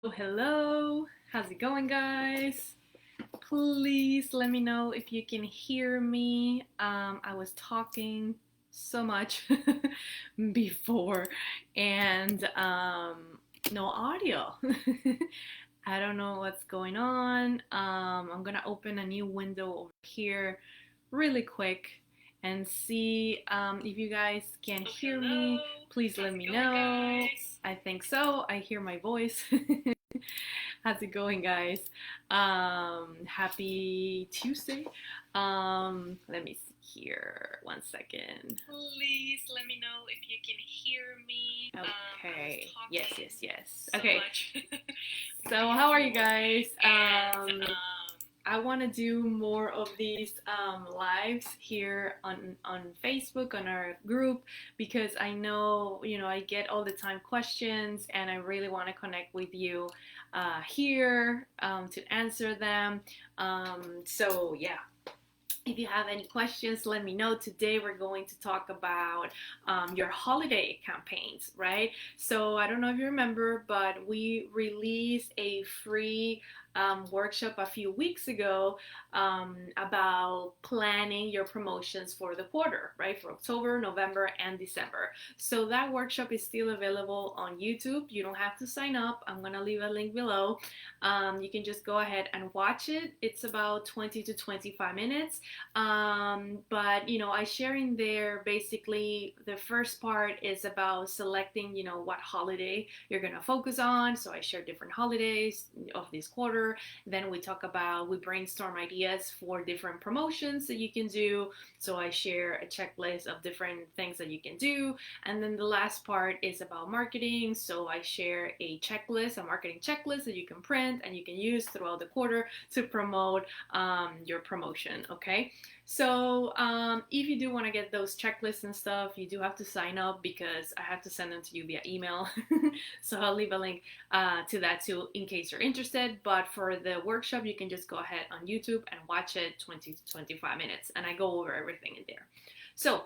Hello, how's it going, guys? Please let me know if you can hear me. I was talking so much before and no audio. I don't know what's going on. I'm gonna open a new window over here really quick and see if you guys can hear me. Please let me know. I think so. I hear my voice. How's it going, guys? Happy Tuesday. Let me see here. One second. Please let me know if you can hear me. Okay. Yes. Okay. So, how are you guys? I want to do more of these lives here on Facebook on our group because I know I get all the time questions and I really want to connect with you here to answer them. So yeah. If you have any questions, let me know. Today we're going to talk about your holiday campaigns, right? So I don't know if you remember, but we released a free workshop a few weeks ago about planning your promotions for the quarter, right? For October, November, and December. So that workshop is still available on YouTube. You don't have to sign up. I'm going to leave a link below. You can just go ahead and watch it. It's about 20 to 25 minutes. But I share in there basically the first part is about selecting, what holiday you're going to focus on. So I share different holidays of this quarter. Then we brainstorm ideas for different promotions that you can do. So I share a checklist of different things that you can do. And then the last part is about marketing. So I share a marketing checklist that you can print and you can use throughout the quarter to promote your promotion. Okay. So if you do want to get those checklists and stuff, you do have to sign up because I have to send them to you via email. So I'll leave a link to that too in case you're interested. But for the workshop, you can just go ahead on YouTube and watch it 20 to 25 minutes. And I go over everything in there. So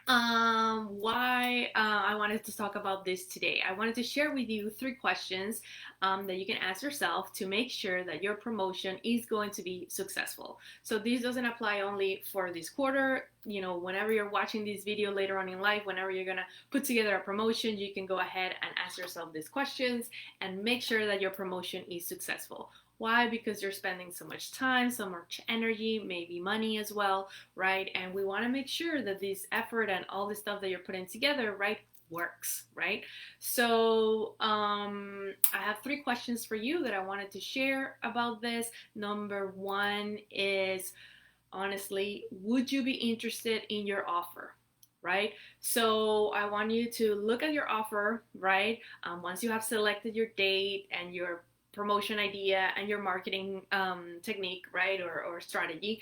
why I wanted to talk about this today. I wanted to share with you 3 questions that you can ask yourself to make sure that your promotion is going to be successful. So this doesn't apply only for this quarter. Whenever you're watching this video later on in life, whenever you're gonna put together a promotion, you can go ahead and ask yourself these questions and make sure that your promotion is successful. Why? Because you're spending so much time, so much energy, maybe money as well, right? And we want to make sure that this effort and all the stuff that you're putting together, right, works, right? So I have 3 questions for you that I wanted to share about this. Number 1 is, honestly, would you be interested in your offer? Right? So I want you to look at your offer, right? Once you have selected your date and your promotion idea and your marketing technique, right, or strategy,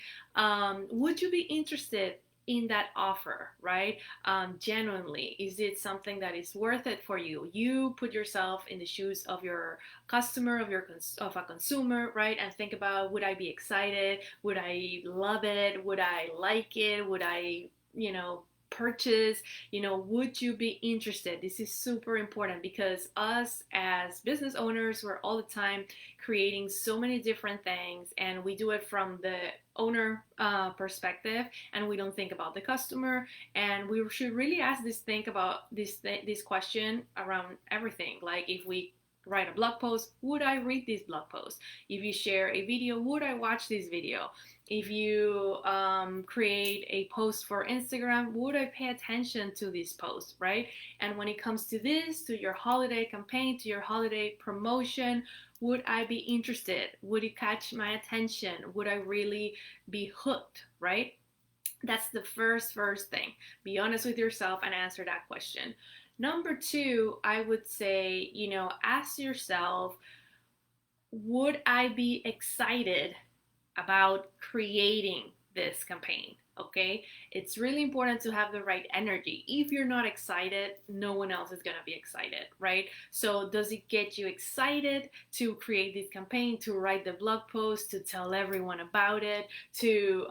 would you be interested in that offer, right? Genuinely, is it something that is worth it for you? You put yourself in the shoes of your customer, of a consumer, right? And think about, would I be excited? Would I love it? Would I like it? Would I, purchase? Would you be interested? This is super important because us as business owners, we're all the time creating so many different things, and we do it from the owner perspective, and we don't think about the customer. And we should really think about this question around everything. Like, if we write a blog post, would I read this blog post? If you share a video, would I watch this video? If you create a post for Instagram, would I pay attention to this post, right? And when it comes to this, to your holiday campaign, to your holiday promotion, would I be interested? Would it catch my attention? Would I really be hooked, right? That's the first thing. Be honest with yourself and answer that question. Number 2, I would say, ask yourself, would I be excited about creating this campaign? Okay, it's really important to have the right energy. If you're not excited, no one else is gonna be excited, right? So does it get you excited to create this campaign, to write the blog post, to tell everyone about it, to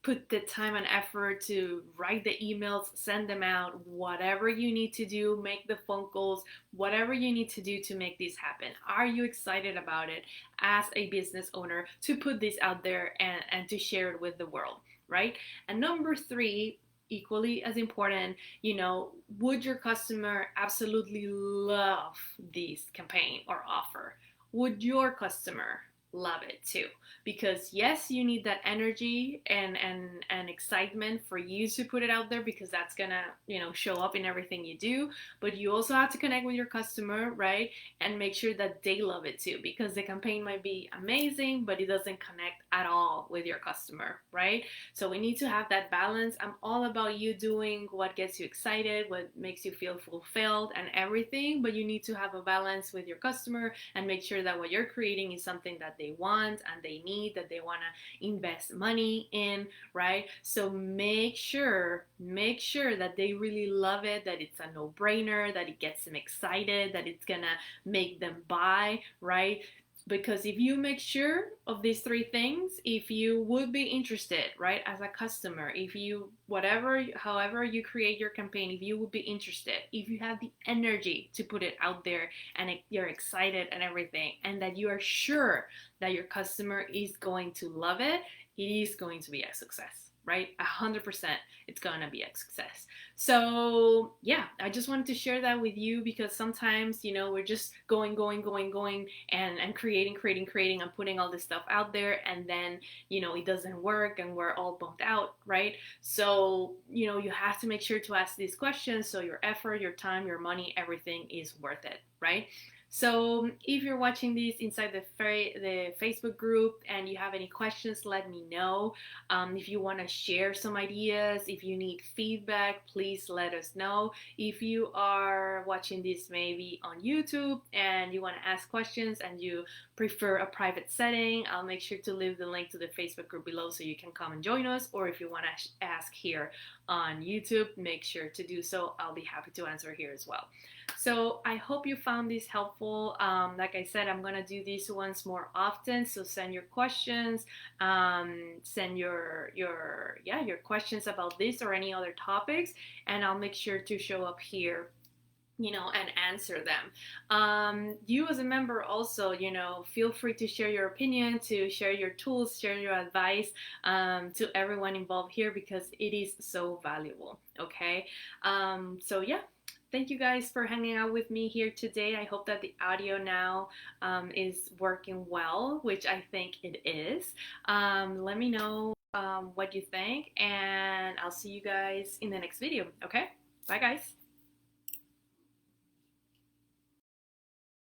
put the time and effort to write the emails, send them out, whatever you need to do, make the phone calls, whatever you need to do to make this happen? Are you excited about it as a business owner to put this out there and to share it with the world, right? And number three, equally as important, would your customer absolutely love this campaign or offer? Would your customer love it too? Because yes, you need that energy and excitement for you to put it out there, because that's gonna show up in everything you do. But you also have to connect with your customer, right? And make sure that they love it too, because the campaign might be amazing but it doesn't connect at all with your customer, right? So we need to have that balance. I'm all about you doing what gets you excited, what makes you feel fulfilled and everything, but you need to have a balance with your customer and make sure that what you're creating is something that they want and they need, that they want to invest money in, right? So make sure that they really love it, that it's a no-brainer, that it gets them excited, that it's gonna make them buy, right? Because if you make sure of these three things, if you would be interested, right, as a customer, if you, however you create your campaign, if you would be interested, if you have the energy to put it out there and you're excited and everything, and that you are sure that your customer is going to love it, it is going to be a success, right? 100% it's gonna be a success. So yeah, I just wanted to share that with you, because sometimes we're just going and creating and putting all this stuff out there, and then it doesn't work and we're all bummed out, right? So you have to make sure to ask these questions so your effort, your time, your money, everything is worth it, right? So if you're watching this inside the Facebook group and you have any questions, let me know. If you want to share some ideas, if you need feedback, please let us know. If you are watching this maybe on YouTube and you want to ask questions and you prefer a private setting, I'll make sure to leave the link to the Facebook group below so you can come and join us. Or if you want to ask here on YouTube, make sure to do so. I'll be happy to answer here as well. So I hope you found this helpful. Like I said, I'm gonna do these ones more often. So send your questions, send your questions about this or any other topics, and I'll make sure to show up here and answer them. You as a member also, feel free to share your opinion, to share your tools, share your advice to everyone involved here, because it is so valuable, okay? So yeah. Thank you guys for hanging out with me here today. I hope that the audio now is working well, which I think it is. Let me know what you think, and I'll see you guys in the next video, okay? Bye, guys.